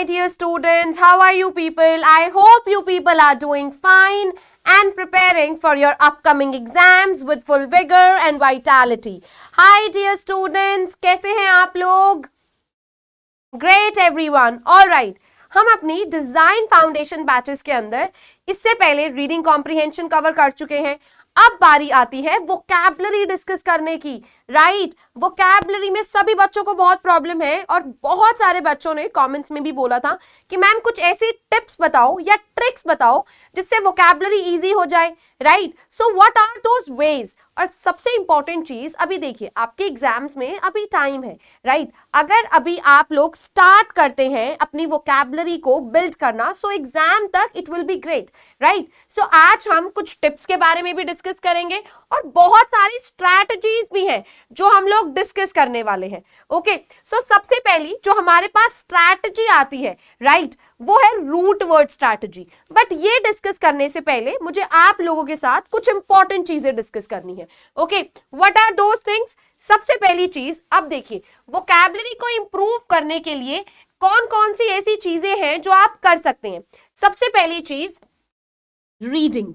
dear students, how are you people? I hope you people are doing fine and preparing for your upcoming exams with full vigor and vitality. Hi dear students, कैसे हैं आप लोग? Great everyone. All right. हम अपनी design foundation batches के अंदर इससे पहले रीडिंग कॉम्प्रिहेंशन कवर कर चुके हैं. अब बारी आती है वोकैबुलरी डिस्कस करने की. राइट, वोकैबुलरी में सभी बच्चों को बहुत प्रॉब्लम है और बहुत सारे बच्चों ने कमेंट्स में भी बोला था कि मैम कुछ ऐसी टिप्स बताओ या ट्रिक्स बताओ जिससे वोकैबुलरी इजी हो जाए. Right, so what are those ways. और सबसे इंपॉर्टेंट चीज, अभी देखिए आपके एग्जाम्स में अभी टाइम है. राइट, अगर अभी आप लोग स्टार्ट करते हैं अपनी वोकैबुलरी को बिल्ड करना, सो एग्जाम तक it will be great. Right, so आज हम कुछ टिप्स के बारे में भी डिस्कस करेंगे और बहुत सारी स्ट्रैटेजीज भी हैं जो हम लोग डिस्कस करने वाले हैं. ओके, सो सबसे पहली जो हमारे पास स्ट्रैटेजी आती है, राइट, वो है रूट वर्ड स्ट्रैटेजी. बट ये डिस्कस करने से पहले मुझे आप लोगों के साथ कुछ इंपॉर्टेंट चीजें डिस्कस करनी है. Okay, what are those things. सबसे पहली चीज, अब देखिए वोकैबुलरी को इंप्रूव करने के लिए कौन कौन सी ऐसी चीजें हैं जो आप कर सकते हैं. सबसे पहली चीज, रीडिंग.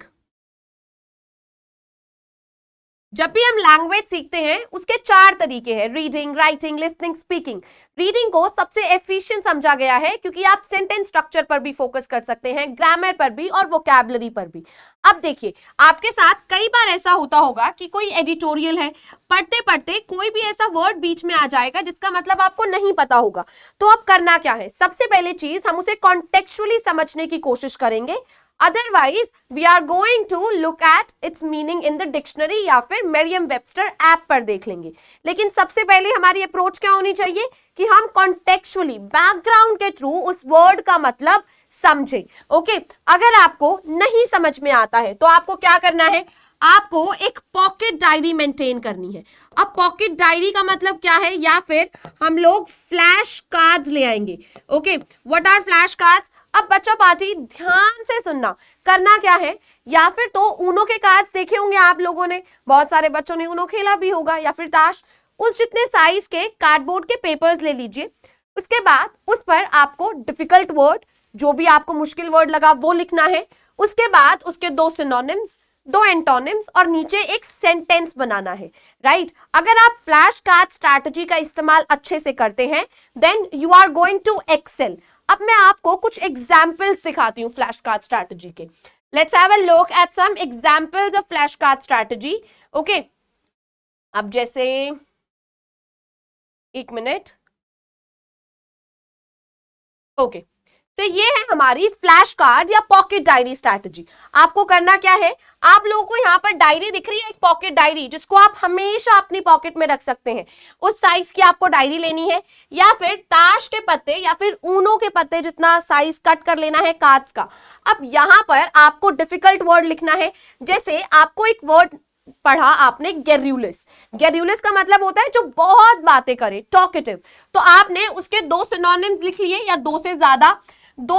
जब भी हम लैंग्वेज सीखते हैं उसके 4 तरीके हैं, reading, writing, listening, speaking. Reading को सबसे एफिशिएंट समझा गया है क्योंकि आप सेंटेंस स्ट्रक्चर पर भी फोकस कर सकते हैं, ग्रामर पर भी और वोकैबुलरी पर भी. अब देखिए आपके साथ कई बार ऐसा होता होगा कि कोई एडिटोरियल है, पढ़ते पढ़ते कोई भी ऐसा वर्ड बीच में आ जाएगा जिसका मतलब आपको नहीं पता होगा. तो अब करना क्या है, सबसे पहले चीज हम उसे कॉन्टेक्चुअली समझने की कोशिश करेंगे. Otherwise, we are going to look at its meaning in the dictionary या फिर Merriam-Webster ऐप पर देख लेंगे. लेकिन सबसे पहले हमारी अप्रोच क्या होनी चाहिए कि हम कॉन्टेक्चुअली बैकग्राउंड के थ्रू उस वर्ड का मतलब समझें. ओके, अगर आपको नहीं समझ में आता है तो आपको क्या करना है, आपको एक पॉकेट डायरी मेंटेन करनी है. अब पॉकेट डायरी का मतलब क्या है, या फिर हम लोग फ्लैश कार्ड्स ले आएंगे. Okay, what are flash cards. अब बच्चा पार्टी ध्यान से सुनना. करना क्या है, या फिर तो ऊनो के कार्ड्स देखे होंगे आप लोगों ने, बहुत सारे बच्चों ने ऊनो खेला भी होगा, या फिर ताश. उस जितने साइज के कार्डबोर्ड के पेपर्स ले लीजिए. उसके बाद उस पर आपको डिफिकल्ट वर्ड, जो भी आपको मुश्किल वर्ड लगा वो लिखना है. उसके बाद उसके 2 सिनोनिम्स, 2 एंटोनिम्स और नीचे एक सेंटेंस बनाना है. राइट, अगर आप फ्लैश कार्ड स्ट्रैटेजी का इस्तेमाल अच्छे से करते हैं then you are going to excel. अब मैं आपको कुछ एग्जाम्पल्स दिखाती हूँ फ्लैश कार्ड स्ट्रैटेजी के. Let's have a look at some examples of flash card strategy. Okay, अब जैसे एक मिनट. ओके, तो ये है हमारी फ्लैश कार्ड या पॉकेट डायरी स्ट्रैटेजी. आपको करना क्या है, आप लोगों को यहाँ पर डायरी दिख रही है, एक पॉकेट डायरी जिसको आप हमेशा अपनी पॉकेट में रख सकते हैं. उस साइज की आपको डायरी लेनी है, या फिर ताश के पत्ते या फिर ऊनो के पत्ते जितना साइज कट कर लेना है कार्ड्स का. अब यहाँ पर आपको डिफिकल्ट वर्ड लिखना है. जैसे आपको एक वर्ड पढ़ा आपने, गेर्यूलिस. गेर्यूलिस का मतलब होता है जो बहुत बातें करे, टॉकेटिव. तो आपने उसके 2 सिनोनिम्स लिख लिए या 2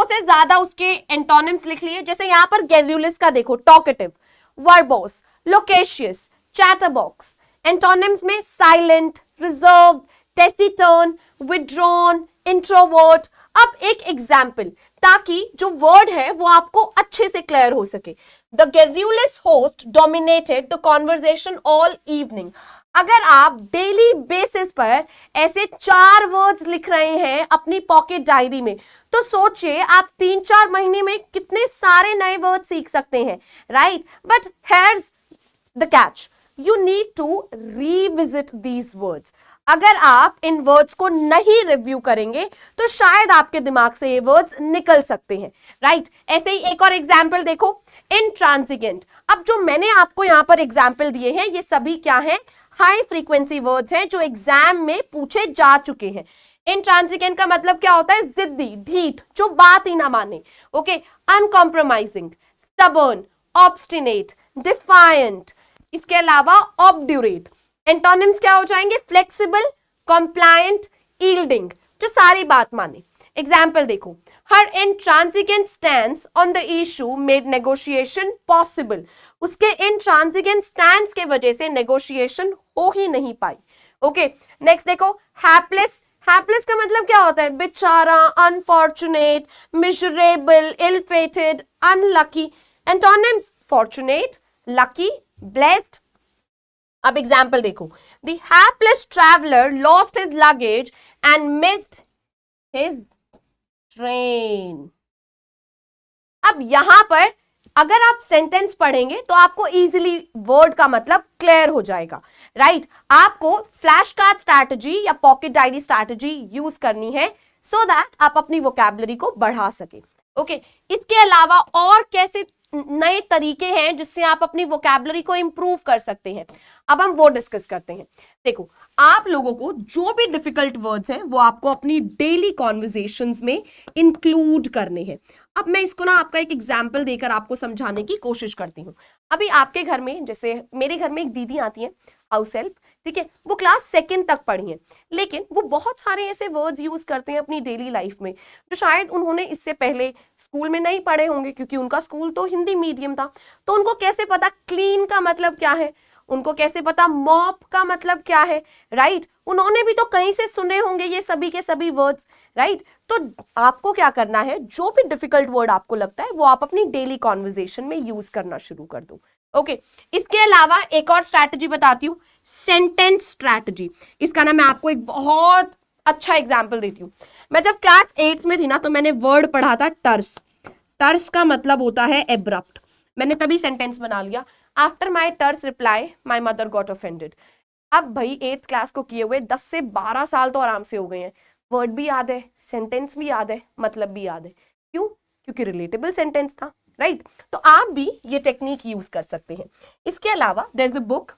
से ज्यादा उसके एंटोनिम्स लिख लिए. जैसे यहाँ पर गेर्यूलिस का देखो, talkative, verbose, loquacious, chatterbox. Antonyms में silent, reserved, taciturn, withdrawn, introvert. अब एक एग्जाम्पल, ताकि जो वर्ड है वो आपको अच्छे से क्लियर हो सके. The garrulous host dominated the conversation all evening. अगर आप डेली बेसिस पर ऐसे 4 वर्ड्स लिख रहे हैं अपनी पॉकेट डायरी में, तो सोचिए आप 3-4 महीने में कितने सारे नए वर्ड सीख सकते हैं. Right, but here's the catch. You need to revisit these words. अगर आप इन वर्ड्स को नहीं रिव्यू करेंगे तो शायद आपके दिमाग से ये वर्ड्स निकल सकते हैं. राइट, ऐसे ही एक और एग्जाम्पल देखो, इंट्रांसिजेंट. अब जो मैंने आपको यहाँ पर एग्जाम्पल दिए हैं ये सभी क्या हैं, हाई फ्रीक्वेंसी वर्ड्स हैं जो एग्जाम में पूछे जा चुके हैं. इंट्रांसिजेंट का मतलब क्या होता है, जिद्दी, ढीठ, जो बात ही ना माने. Okay, uncompromising, stubborn, obstinate, defiant. इसके अलावा ऑब्ड्यूरेट. एंटोनिम्स क्या हो जाएंगे, फ्लेक्सिबल, कॉम्प्लायंट, यील्डिंग, जो सारी बात माने. एग्जाम्पल देखो, her intransigent stance on the issue made negotiation possible. उसके intransigent stance के वजह से negotiation हो ही नहीं पाई. ओके, नेक्स्ट देखो, hapless, हैपलेस का मतलब क्या होता है? बेचारा, unfortunate, miserable, ill fated, unlucky. Antonyms fortunate, lucky, blessed. अब एग्जाम्पल देखो. The hapless traveller lost his luggage and missed his train. अब यहां पर अगर आप सेंटेंस पढ़ेंगे तो आपको इजीली वर्ड का मतलब क्लियर हो जाएगा, राइट? आपको फ्लैश कार्ड स्ट्रैटेजी या पॉकेट डायरी स्ट्रैटेजी यूज करनी है सो दैट आप अपनी वोकैबुलरी को बढ़ा सके. ओके, इसके अलावा और कैसे नए तरीके हैं जिससे आप अपनी वोकैबुलरी को इंप्रूव कर सकते हैं, अब हम वो डिस्कस करते हैं. देखो, आप लोगों को जो भी डिफिकल्ट वर्ड्स हैं वो आपको अपनी डेली कॉन्वर्जेशंस में इंक्लूड करने हैं. अब मैं इसको ना आपका एक एग्जाम्पल देकर आपको समझाने की कोशिश करती हूँ. अभी आपके घर में, जैसे मेरे घर में एक दीदी आती है, हाउस हेल्प, ठीक है, वो क्लास 2nd तक पढ़ी है, लेकिन वो बहुत सारे ऐसे वर्ड्स यूज करते हैं अपनी डेली लाइफ में जो शायद उन्होंने इससे पहले स्कूल में नहीं पढ़े होंगे, क्योंकि उनका स्कूल तो हिंदी मीडियम था. तो उनको कैसे पता क्लीन का मतलब क्या है, उनको कैसे पता मॉप का मतलब क्या है, राइट? उन्होंने भी तो कहीं से सुने होंगे ये सभी के सभी वर्ड्स, राइट? तो आपको क्या करना है, जो भी डिफिकल्ट वर्ड आपको लगता है वो आप अपनी डेली कॉन्वर्जेशन में यूज करना शुरू कर दो. ओके, इसके अलावा एक और स्ट्रैटेजी बताती हूँ, सेंटेंस स्ट्रैटेजी. इसका ना मैं आपको एक बहुत अच्छा एग्जाम्पल देती हूँ. मैं जब क्लास 8 में थी ना तो मैंने वर्ड पढ़ा था टर्स. टर्स का मतलब होता है एब्रप्ट. मैंने तभी सेंटेंस बना लिया, after my terse reply my mother got offended. अब भाई 8th क्लास को किए हुए 10 से 12 साल तो आराम से हो गए हैं. वर्ड भी याद है, सेंटेंस भी याद है, मतलब भी याद है. क्यों? क्योंकि रिलेटेबल सेंटेंस था, राइट? तो आप भी ये टेक्निक यूज कर सकते हैं. इसके अलावा there is a book,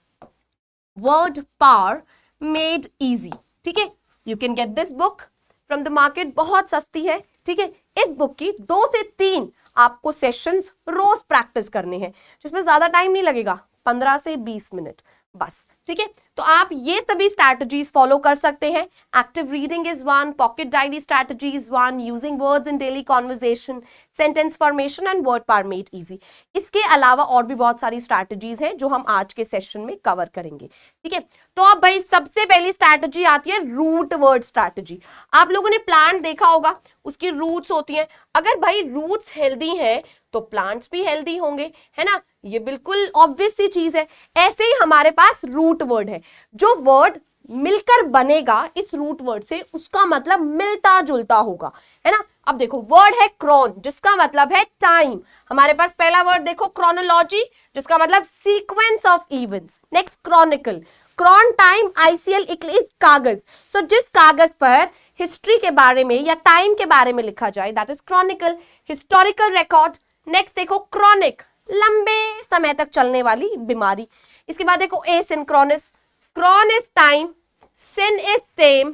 word power made easy. ठीक है, you can get this book from the market, बहुत सस्ती है. ठीक है, इस बुक की 2 से 3 आपको सेशंस रोज प्रैक्टिस करने हैं, जिसमें ज्यादा टाइम नहीं लगेगा, 15 से 20 मिनट बस. ठीक है, तो आप ये सभी स्ट्रैटेजीज फॉलो कर सकते हैं. Active reading is one, pocket diary strategy is one, using words in daily conversation, sentence formation and word power made easy. इसके अलावा और भी बहुत सारी स्ट्रैटेजीज हैं जो हम आज के सेशन में कवर करेंगे. ठीक है, तो अब भाई सबसे पहली स्ट्रैटेजी आती है रूट वर्ड स्ट्रैटेजी. आप लोगों ने प्लांट देखा होगा, उसकी रूट्स होती हैं. अगर भाई रूट्स हेल्दी हैं तो प्लांट्स भी हेल्दी होंगे, है ना? ये बिल्कुल ऑब्वियस सी चीज है. ऐसे ही हमारे पास रूट वर्ड है. जो वर्ड मिलकर बनेगा इस रूट वर्ड से, उसका मतलब मिलता जुलता होगा, है ना? अब देखो, वर्ड है क्रोन, जिसका मतलब है टाइम. हमारे पास पहला वर्ड देखो क्रोनोलॉजी, जिसका मतलब sequence of events. Next chronicle, chron time, ICL इक्लिस कागज. सो जिस कागज पर हिस्ट्री के बारे में या टाइम के बारे में लिखा जाए, that is chronicle. Historical record. Next देखो क्रॉनिक, लंबे समय तक चलने वाली बीमारी. इसके बाद देखो asynchronous, chron is time, syn is same.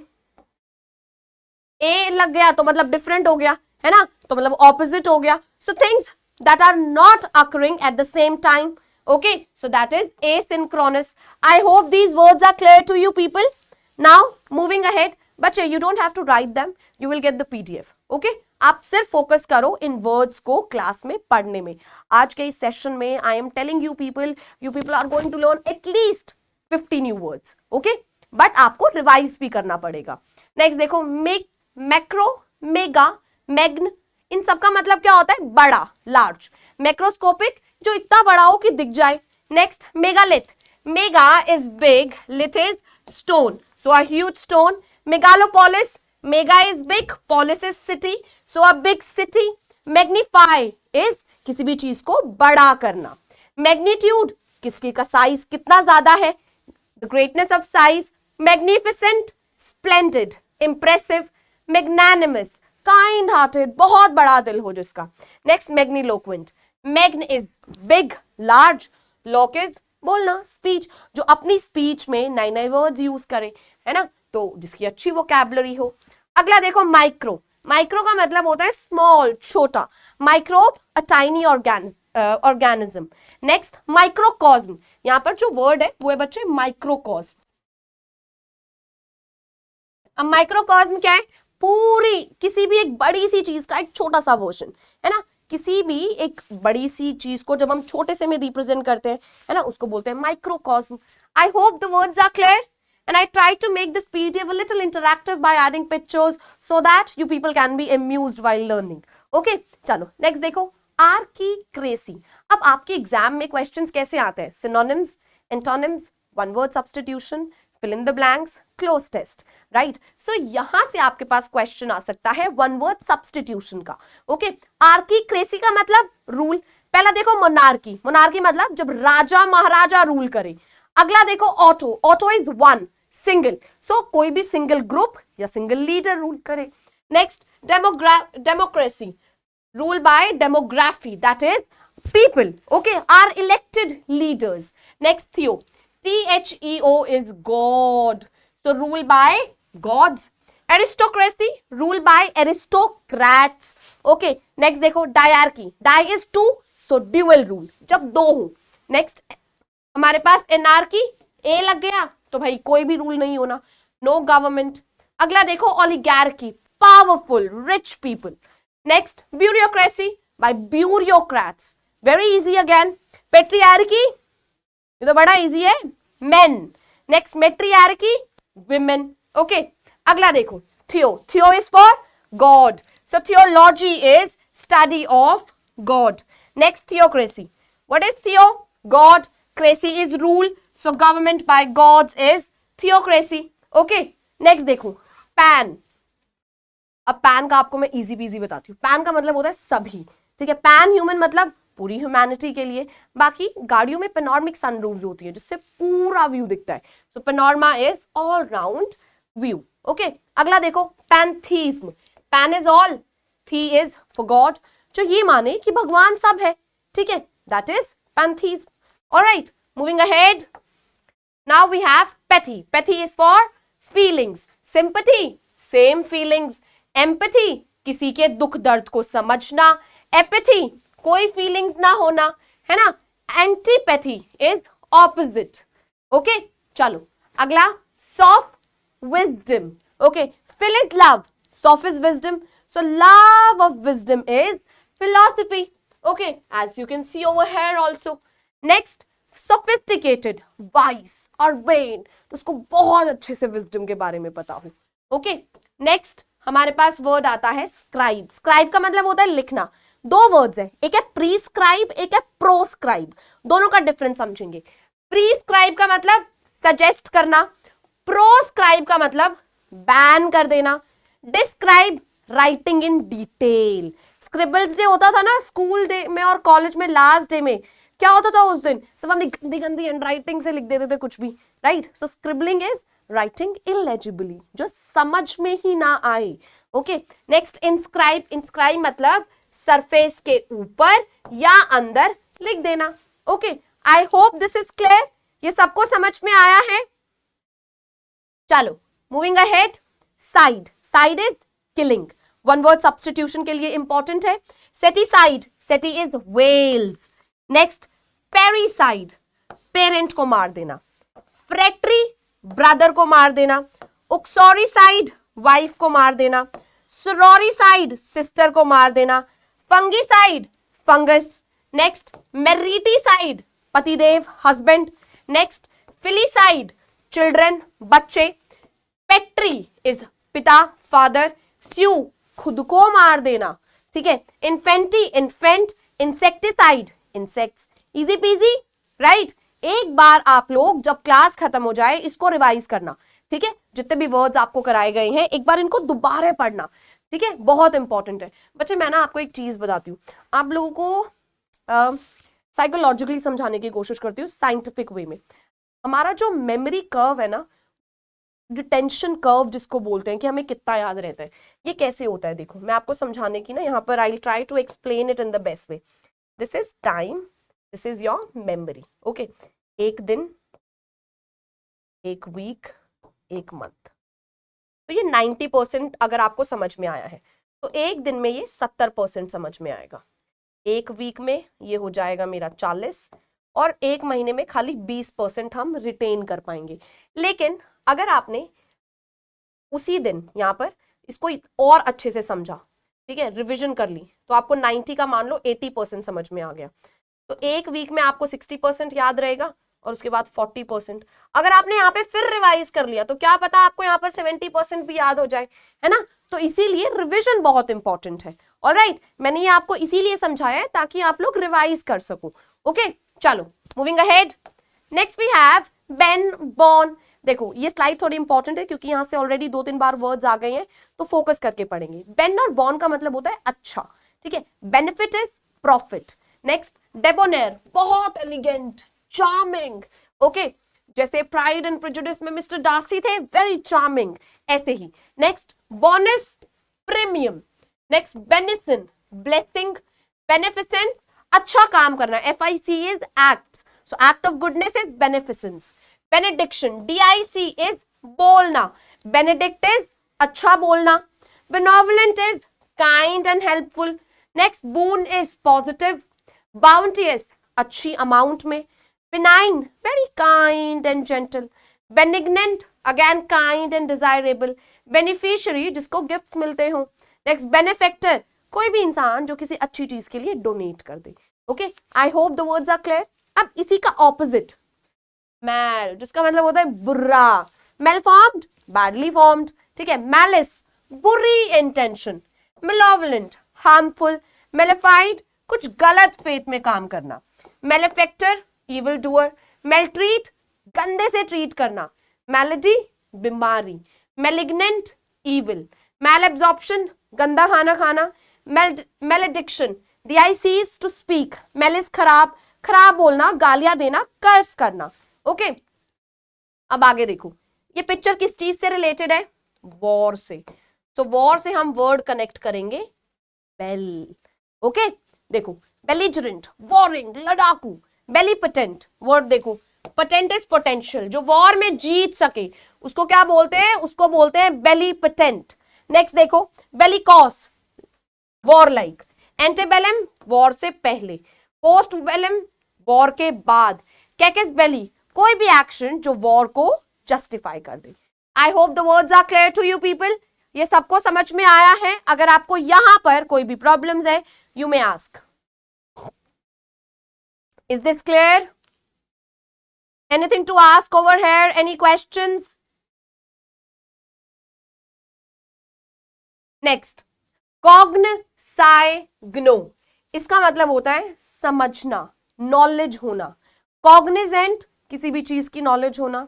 A लग गया तो मतलब डिफरेंट हो गया, है ना? तो मतलब ऑपोजिट हो गया. So things that are not occurring at the same time. Okay, so that is asynchronous. I hope these words are clear to you people. Now moving ahead, बच्चे you don't have to write them, you will get the PDF. Okay, आप सिर्फ focus करो इन words को class में पढ़ने में. आज के इस सेशन में I am telling you people are going to learn at least 50 new words. Okay, but आपको रिवाइज भी करना पड़ेगा. नेक्स्ट देखो मैक्रो, मेगा, मैग्न. इन सबका मतलब क्या होता है? बड़ा, लार्ज. मैक्रोस्कोपिक, जो इतना बड़ा हो कि दिख जाए. Next megalith, mega is big, लिथ is stone, so a huge stone. Megalopolis, mega is big, police is city, so a big city. Magnify is किसी भी चीज को बड़ा करना. मैग्नीट्यूड, किसकी का साइज कितना ज्यादा है, the greatness of size. Magnificent, splendid, impressive. Magnanimous, kind hearted, बहुत बड़ा दिल हो जिसका. नेक्स्ट मैग्निलोक्वेंट, मैग्न इज बिग, लार्ज, लोक इज बोलना, स्पीच, जो अपनी स्पीच में नए नए वर्ड्स यूज करे, है ना? तो जिसकी अच्छी वोकैबुलरी हो. अगला देखो माइक्रो, माइक्रो का मतलब होता है स्मॉल, छोटा. Microbe, a tiny organism. Next microcosm, यहां पर जो वर्ड है वो है बच्चे माइक्रोकॉस्म. अब माइक्रोकॉस्म क्या है? पूरी किसी भी एक बड़ी सी चीज का एक छोटा सा वर्जन, है ना? किसी भी एक बड़ी सी चीज को जब हम छोटे से में रिप्रेजेंट करते हैं, है ना, उसको बोलते हैं microcosm. I hope the words are clear. and I tried to make this PDF a little interactive by adding pictures so that you people can be amused while learning. Okay, चलो next देखो, आर्कीक्रेसी. अब आपके exam में questions कैसे आते हैं? Synonyms, antonyms, one word substitution, fill in the blanks, close test, right? So यहां से आपके पास क्वेश्चन आ सकता है वन वर्ड सब्स्टिट्यूशन का. ओके, आर्कीक्रेसी का मतलब रूल. पहला देखो मोनार्की. मोनार्की मतलब जब राजा महाराजा रूल करे. अगला देखो auto. Auto is one, single. So कोई भी सिंगल ग्रुप या सिंगल लीडर रूल करे. Next democracy, rule by demography, that is people, okay, are elected leaders. Next theo, THEO is God, so rule by gods. Aristocracy, rule by aristocrats. Okay, next देखो diarchy, di is two, so dual rule, जब दो हो. Next हमारे पास anarchy, A लग गया तो भाई कोई भी रूल नहीं होना, no government. अगला देखो oligarchy, powerful rich people. Next, bureaucracy by bureaucrats. Very easy again. Patriarchy, ये तो बड़ा easy है, men. Next, matriarchy, women. Okay. अगला देखो, theo. Theo is for God. So theology is study of God. Next, theocracy. What is theo? God. Cracy is rule. So government by gods is theocracy. Okay. Next देखो, pan. अब pan का आपको मैं easy PG बताती हूँ. Pan का मतलब होता है सभी, ठीक है. पैन ह्यूमन मतलब पूरी ह्यूमैनिटी के लिए. बाकी गाड़ियों में पेनोरमिक सनरूफ्स होती है जिससे पूरा व्यू दिखता है. So panorama is all round view. Okay, अगला देखो pantheism. Pan is all, the is for God, जो ये माने कि भगवान सब है, ठीक है. That is pantheism. Alright, moving ahead. Now we have pathy. Pathy is for feelings. Sympathy, same feelings. Empathy, किसी के दुख दर्द को समझना. एपैथी, कोई फीलिंग्स ना होना, है ना. Antipathy is opposite. ओके, चलो अगला soft wisdom. Okay, phil is love, soft is wisdom, so love of wisdom is philosophy. Okay, as you can see over here also. Next, sophisticated, wise और brain, तो उसको बहुत अच्छे से wisdom के बारे में पता हो. ओके, नेक्स्ट हमारे पास वर्ड आता है स्क्राइब. स्क्राइब का मतलब होता है लिखना. दो वर्ड्स है, एक है प्रीस्क्राइब, एक है प्रोस्क्राइब. दोनों का डिफरेंस समझेंगे. प्रीस्क्राइब का मतलब सजेस्ट करना. प्रोस्क्राइब का मतलब बैन कर देना. Describe, writing in detail. Scribbles day होता था ना स्कूल डे में और कॉलेज में, लास्ट डे में क्या होता था उस दिन? सब अपनी गंदी गंदी हैंडराइटिंग से लिख देते थे कुछ भी, right. So scribbling is writing illegibly, जो समझ में ही ना आए. Okay, next inscribe. इंस्क्राइब मतलब सरफेस के ऊपर या अंदर लिख देना. Okay, I hope this is clear. ये सबको समझ में आया है? चलो moving ahead. Cide. Cide is killing. One word substitution के लिए इंपॉर्टेंट है. Ceticide. Ceti is whales. Next, parricide, parent को मार देना. फ्रेक्ट्री, ब्रदर को मार देना. उक्सोरिसाइड, वाइफ को मार देना. सोरोरिसाइड, सिस्टर को मार देना. Fungicide, fungus. नेक्स्ट, मेरिटिसाइड, पतिदेव, हस्बैंड. नेक्स्ट, फिलिसाइड, चिल्ड्रन, बच्चे. पेट्री इज पिता, फादर. स्यू, खुद को मार देना, ठीक है. Infanti, infant. Insecticide, insects. Easy peasy, right. एक बार आप लोग जब क्लास खत्म हो जाए इसको रिवाइज करना, ठीक है. जितने भी वर्ड्स आपको कराए गए हैं एक बार इनको दोबारा पढ़ना, ठीक है. बहुत इंपॉर्टेंट है बच्चे. मैं ना आपको एक चीज बताती हूँ, आप लोगों को साइकोलॉजिकली समझाने की कोशिश करती हूँ साइंटिफिक वे में. हमारा जो मेमोरी कर्व है ना, रिटेंशन कर्व जिसको बोलते हैं कि हमें कितना याद रहता है, ये कैसे होता है देखो मैं आपको समझाने की ना यहाँ पर I will try to explain it in the best way. This is time, this is your memory. Okay, एक दिन, एक वीक, एक मंथ. तो ये 90% अगर आपको समझ में आया है तो एक दिन में ये 70% समझ में आएगा. एक वीक में ये हो जाएगा मेरा 40 और एक महीने में खाली 20% हम रिटेन कर पाएंगे. लेकिन अगर आपने उसी दिन यहाँ पर इसको और अच्छे से समझा, ठीक है, रिवीजन कर ली, तो आपको 90 का मान लो 80% समझ में आ गया. तो एक वीक में आपको 60% याद रहेगा और उसके बाद 40%। अगर आपने यहाँ पे फिर रिवाइज कर लिया तो क्या पता आपको यहाँ पर 70% भी याद हो जाए, है ना। तो इसीलिए रिविजन बहुत इंपॉर्टेंट है। ऑलराइट, मैंने ये आपको इसीलिए समझाया है ताकि आप लोग रिवाइज कर सको। ओके, चलो moving ahead. Next we have been born. देखो ये स्लाइड थोड़ी इंपॉर्टेंट है क्योंकि यहाँ से ऑलरेडी 2-3 बार वर्ड्स आ गए हैं, तो फोकस करके पढ़ेंगे। बेन और बॉर्न का मतलब होता है अच्छा, ठीक है। Benefit is profit. Next debonair, बहुत एलिगेंट, चार्मिंग। ओके, जैसे प्राइड एंड प्रेजुडिस में मिस्टर डार्सी थे, वेरी चार्मिंग, ऐसे ही। Next bonus, premium. Next benison, blessing, beneficence, अच्छा काम करना। FIC is act, so act of goodness is beneficence. Benediction, DIC is बोलना, बेनेडिक्ट इज अच्छा बोलना। Benevolent is kind and helpful. Next boon is positive. Bounteous, अच्छी amount में। benign, very kind and gentle. benignant, again kind and desirable. beneficiary, जिसको gifts मिलते हो। Next benefactor, कोई भी इंसान जो किसी अच्छी चीज के लिए डोनेट कर दे। Okay, I hope the words are clear. अब इसी का ऑपोजिट मैल, जिसका मतलब होता है बुरा। malformed, badly formed, ठीक है। malice, बुरी इंटेंशन। malevolent, harmful। malefied, कुछ गलत फेथ में काम करना। malefactor, evil doer. मेलट्रीट, गंदे से ट्रीट करना। मेलेडी, बीमारी। Malignant, evil. मेल एब्जॉर्प्शन, गंदा खाना खाना। Malediction, DICs to speak. Malice, खराब, खराब बोलना, गालियां देना, कर्स करना। ओके, अब आगे देखो, ये पिक्चर किस चीज से रिलेटेड है? वॉर से। तो वॉर से हम वर्ड कनेक्ट करेंगे बेल। ओके, देखो बेलिजरेंट, वॉरिंग, लड़ाकू। बेलीपोटेंट, वर्ड देखो, पोटेंट इज पोटेंशियल, जो वॉर में जीत सके उसको क्या बोलते हैं? उसको बोलते हैं बेलीपोटेंट। नेक्स्ट देखो, बेलिकॉस, वॉर लाइक। एंटेबेलम, वॉर से पहले। पोस्ट बेलम, वॉर के बाद। कैकस बेली, कोई भी एक्शन जो वॉर को जस्टिफाई कर दे। I hope the words are clear to you people. ये सबको समझ में आया है? अगर आपको यहां पर कोई भी प्रॉब्लम्स है, you may ask. Is this clear? Anything to ask over here? Any questions? Next, cognoscigno, इसका मतलब होता है समझना, नॉलेज होना। कॉग्निजेंट, किसी भी चीज की नॉलेज होना।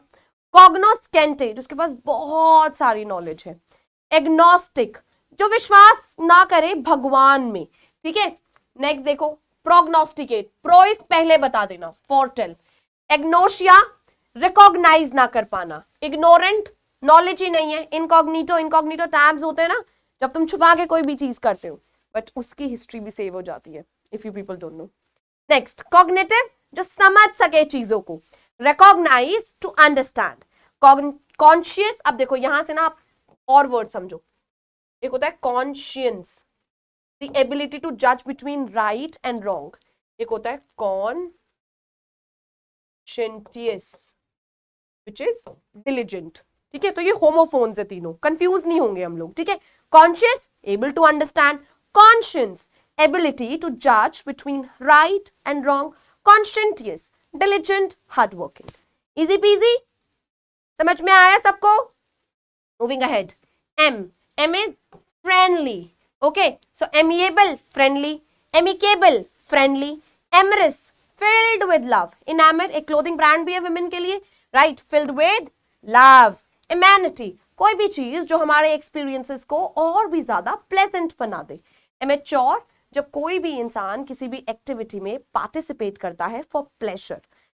कॉग्नोस्केंटे, जिसके पास बहुत सारी नॉलेज है। एग्नोस्टिक, जो विश्वास ना करे भगवान में, ठीक है। नेक्स्ट देखो, प्रोग्नोस्टिकेट, प्रोइस पहले बता देना, फोरटेल। एग्नोशिया, रिकॉग्नाइज ना कर पाना। इग्नोरेंट, नॉलेज ही नहीं है। इनकॉग्निटो, इनकॉग्निटो टैब्स होते हैं ना, जब तुम छुपा के कोई भी चीज करते हो, बट उसकी हिस्ट्री भी सेव हो जाती है, if you people don't know. Next, cognitive, जो समझ सके चीजों को। Recognise, to understand. कॉन्शियस, अब देखो यहां से ना आप और वर्ड समझो। एक होता है conscience, the ability to judge between right and wrong. एक होता है conscientious, which is diligent. ठीक है, तो ये होमोफोन्स है तीनों, कंफ्यूज नहीं होंगे हम लोग, ठीक है। Conscious, able to understand. Conscience, ability to जज between right and wrong. Conscientious, diligent, hard working. Easy peasy, समझ में आया सबको? Moving ahead, am is friendly. Okay, so amiable, friendly. Amicable, friendly. Amorous, filled with love. Enamor, एक clothing brand भी है women के लिए, right? Filled with love. Amenity, कोई भी चीज जो हमारे experiences को और भी ज्यादा pleasant बना दे। Immature, जब कोई भी इंसान किसी भी activity में participate करता है for pleasure.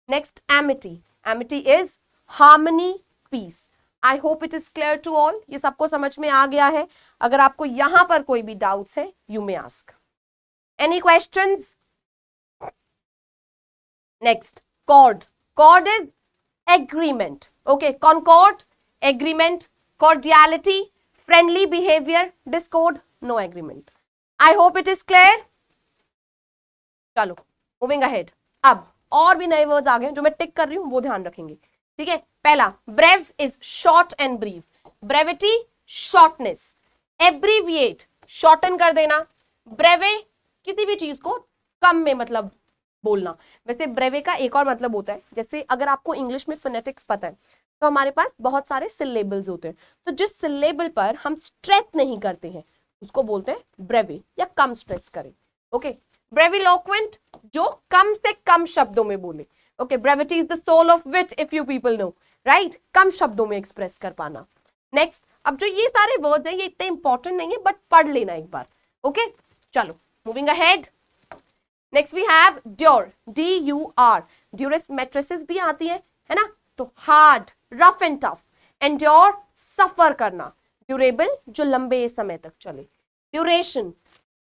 Next, amity. Amity is harmony, peace. I hope it is clear to all. ये सबको समझ में आ गया है? अगर आपको यहां पर कोई भी डाउट्स है, you may ask. Any questions? Next, cord. Cord is agreement. Okay, concord, agreement. Cordiality, friendly behaviour. Discord, no agreement. I hope it is clear. चलो मूविंग अहेड। अब और भी नए वर्ड्स आ गए जो मैं टिक कर रही हूं, वो ध्यान रखेंगे, ठीक है। पहला, brave is short and brief. Brevity, shortness. Abbreviate, shorten कर देना। ब्रेवे, किसी भी चीज को कम में मतलब बोलना। वैसे ब्रेवे का एक और मतलब होता है, जैसे अगर आपको इंग्लिश में फोनेटिक्स पता है तो हमारे पास बहुत सारे सिलेबल्स होते हैं, तो जिस सिलेबल पर हम स्ट्रेस नहीं करते हैं उसको बोलते हैं ब्रेवे, या कम स्ट्रेस करें। ओके, ब्रेविलोक्वेंट जो कम से कम शब्दों में बोले। Okay, brevity is the soul of wit if you people know, right, कम शब्दों में एक्सप्रेस कर पाना। नेक्स्ट, अब जो ये सारे वर्ड्स हैं ये इतने इंपॉर्टेंट नहीं है, बट पढ़ लेना एक बार। ओके, चलो moving ahead. Next we have dure, DUR, durous mattresses भी आती है ना, तो hard, rough and tough, endure suffer करना, ड्यूरेबल जो लंबे समय तक चले, duration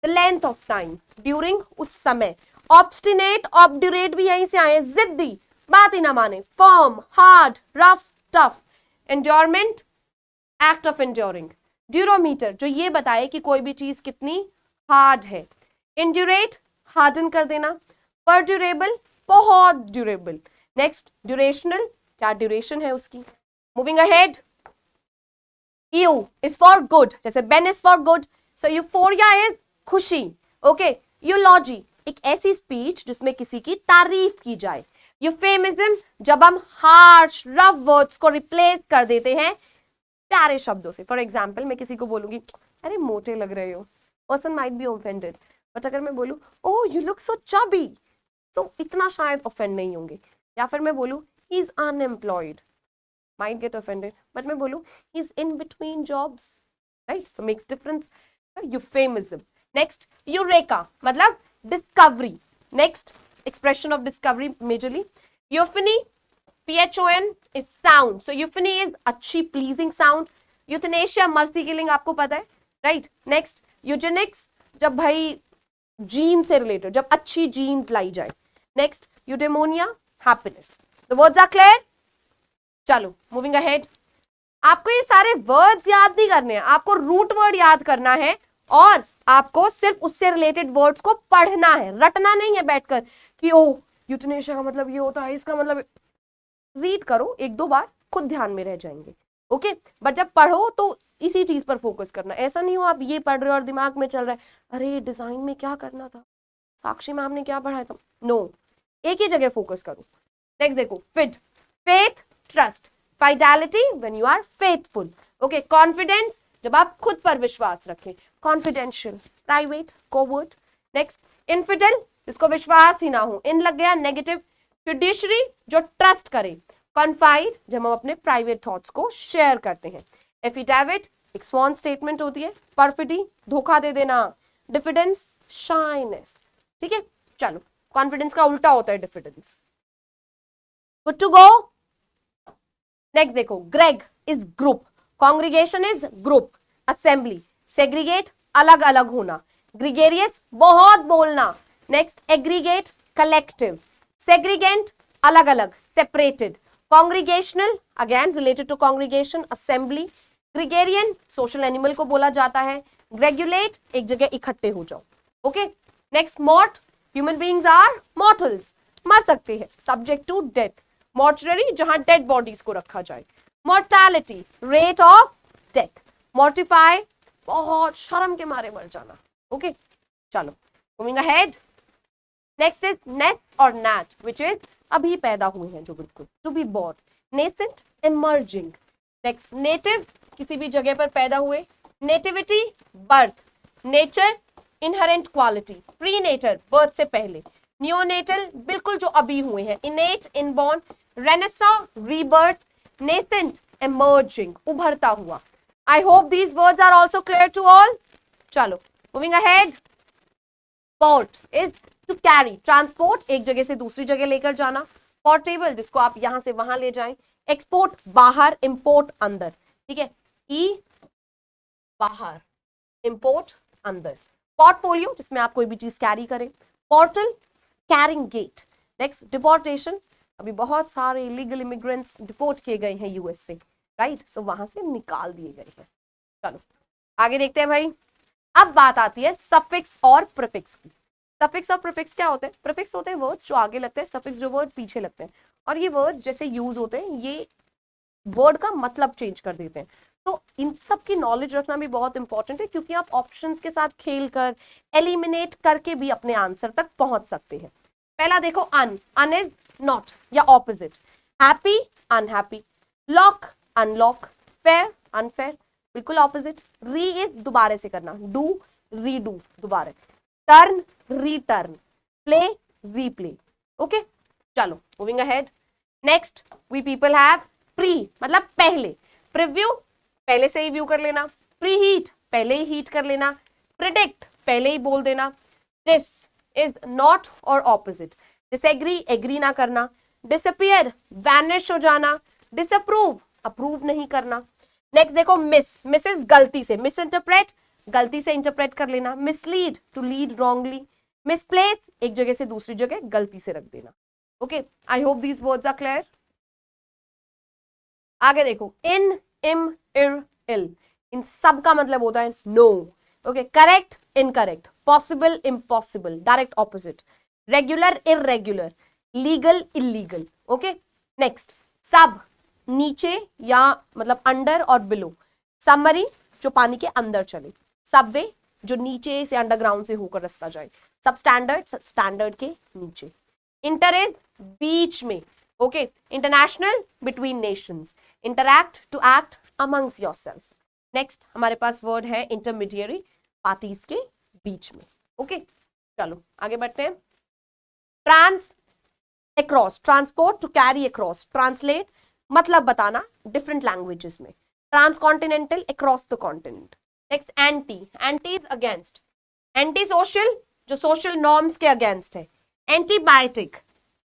the length of time, during उस समय, ऑब्स्टिनेट, ऑब्ड्यूरेट भी यहीं से आए, जिद्दी, बात ही ना माने, firm, hard, rough, tough, endurement act of enduring, durometer जो ये बताए कि कोई भी चीज कितनी हार्ड है, इंड्यूरेट हार्डन कर देना, परड्यूरेबल बहुत ड्यूरेबल, नेक्स्ट ड्यूरेशनल क्या ड्यूरेशन है उसकी। Moving ahead, eu is for good, जैसे bene is for good, so euphoria is खुशी। ओके, यूलॉजी एक ऐसी स्पीच जिसमें किसी की तारीफ की जाए, यूफेमिज्म जब हम हार्श रफ वर्ड्स को रिप्लेस कर देते हैं प्यारे शब्दों से। फॉर एग्जाम्पल मैं किसी को बोलूंगी अरे मोटे लग रहे हो, person might be offended, but अगर मैं बोलूं oh you look so chubby, तो इतना शायद ऑफेंड नहीं होंगे। या फिर मैं बोलूं he is unemployed, might get offended, but मैं बोलूं he is in between jobs, right, so makes difference. Euphemism. Next, eureka मतलब discovery, next expression of discovery majorly. Euphony, PHON is sound, so euphony is अच्छी pleasing sound. Euthanasia mercy killing आपको पता है, right? Next, eugenics जब भाई gene से related, जब अच्छी जीन्स लाई जाए। Next, eudaimonia happiness. The words are clear? चलो मूविंग अहेड। आपको ये सारे वर्ड्स याद नहीं करने हैं, आपको रूट वर्ड याद करना है और आपको सिर्फ उससे रिलेटेड वर्ड्स को पढ़ना है, रटना नहीं है बैठकर कि ओ यूथनेशिया का मतलब ये होता है, इसका मतलब रीड करो एक दो बार, खुद ध्यान में रह जाएंगे। ओके, बट जब पढ़ो तो इसी चीज पर फोकस करना, ऐसा नहीं हो आप ये पढ़ रहे हो और दिमाग में चल रहा है अरे डिजाइन में क्या करना था, साक्षी मैम ने क्या पढ़ाया था, नो, एक ही जगह फोकस करो। नेक्स्ट देखो, fit, faith, trust, fidelity when you are faithful. Okay, confidence जब आप खुद पर विश्वास रखें, confidential, private, covert. Next, infidel जिसको विश्वास ही ना हो, इन लग गया नेगेटिव। फिड्यूशरी जो ट्रस्ट करे, कॉन्फाइड जब हम अपने प्राइवेट थॉट्स को शेयर करते हैं, एफिडेविट एक स्वॉन स्टेटमेंट होती है, परफिडी धोखा दे देना, डिफिडेंस शाइनेस। ठीक है, चलो कॉन्फिडेंस का उल्टा होता है diffidence. Good to go. Next देखो, greg is group, congregation is group, assembly segregate अलग अलग होना, ग्रीगेरियस बहुत बोलना। नेक्स्ट, एग्रीगेट कलेक्टिव, सेग्रीगेंट अलग अलग separated, congregational again related to congregation, assembly, gregarian social animal को बोला जाता है, ग्रेगुलेट एक जगह इकट्ठे हो जाओ। Okay, next, mort human beings are mortals, मर सकते हैं, सब्जेक्ट टू डेथ, मॉर्चरी जहां डेड बॉडीज को रखा जाए, mortality rate of death, mortify बहुत शर्म के मारे मर जाना। ओके, चलो moving ahead. Next is nest और नैट विच इज अभी पैदा हुए हैं जो, बिल्कुल to be born, nascent emerging. Next, native किसी भी जगह पर पैदा हुए, nativity birth, nature inherent quality, प्रीनेटर birth से पहले, नियोनेटल बिल्कुल जो अभी हुए हैं, innate inborn, renaissance rebirth, nascent emerging उभरता हुआ। I hope these words are also clear to all. चलो moving ahead. Port is to carry, transport एक जगह से दूसरी जगह लेकर जाना, पोर्टेबल जिसको आप यहां से वहां ले जाएं, एक्सपोर्ट बाहर, इंपोर्ट अंदर। ठीक है, ई बाहर, इंपोर्ट अंदर, पोर्टफोलियो जिसमें आप कोई भी चीज कैरी करें, portal carrying gate. Next, deportation अभी बहुत सारे इलीगल इमिग्रेंट्स डिपोर्ट किए गए हैं यूएस से, राइट, सो वहां से निकाल दिए गए हैं। चलो आगे देखते हैं भाई। अब बात आती है सफिक्स और प्रीफिक्स की। सफिक्स और प्रीफिक्स क्या होते हैं? प्रीफिक्स होते हैं वर्ड्स जो आगे लगते हैं, सफिक्स जो वर्ड पीछे लगते हैं, और ये वर्ड्स जैसे यूज होते हैं ये वर्ड का मतलब चेंज कर देते हैं। तो इन सब की नॉलेज रखना भी बहुत इंपॉर्टेंट है, क्योंकि आप ऑप्शंस के साथ खेल कर एलिमिनेट करके भी अपने आंसर तक पहुंच सकते हैं। पहला देखो अन इज नॉट या opposite, happy unhappy, lock unlock, fair unfair, बिल्कुल ऑपोजिट। री इज दोबारा से करना, डू रीडू दोबारा, turn return, play replay. Okay चलो moving ahead. Next we people have pre मतलब पहले, प्रीव्यू पहले से ही व्यू कर लेना, प्री हीट पहले ही हीट कर लेना, प्रिडिक्ट पहले ही बोल देना, दिस इज नॉट और ऑपोजिट, डिसएग्री एग्री ना करना, डिसअपियर वैनिश हो जाना, डिसअप्रूव अप्रूव नहीं करना। नेक्स्ट देखो मिस इज गलती से, मिस इंटरप्रेट गलती से इंटरप्रेट कर लेना, mislead to lead wrongly, misplace एक जगह से दूसरी जगह गलती से रख देना। Okay I hope these words are clear. आगे देखो इन इम इर इल, इन सब का मतलब होता है no. Okay correct incorrect, possible impossible direct opposite, regular irregular, legal illegal. Okay next सब नीचे या मतलब अंडर और बिलो, सबमरीन जो पानी के अंदर चले, सबवे जो नीचे से अंडरग्राउंड से होकर रास्ता जाए, सब स्टैंडर्ड के नीचे, इंटर इज बीच में। Okay international between nations, interact to act amongst yourself. Next हमारे पास वर्ड है इंटरमीडिएरी, पार्टीज के बीच में। ओके चलो आगे बढ़ते हैं। Trans across, transport to carry across, translate मतलब बताना डिफरेंट लैंग्वेजेस में, transcontinental across the continent. Next anti, anti is against, anti social जो सोशल नॉर्म्स के अगेंस्ट है, एंटीबायोटिक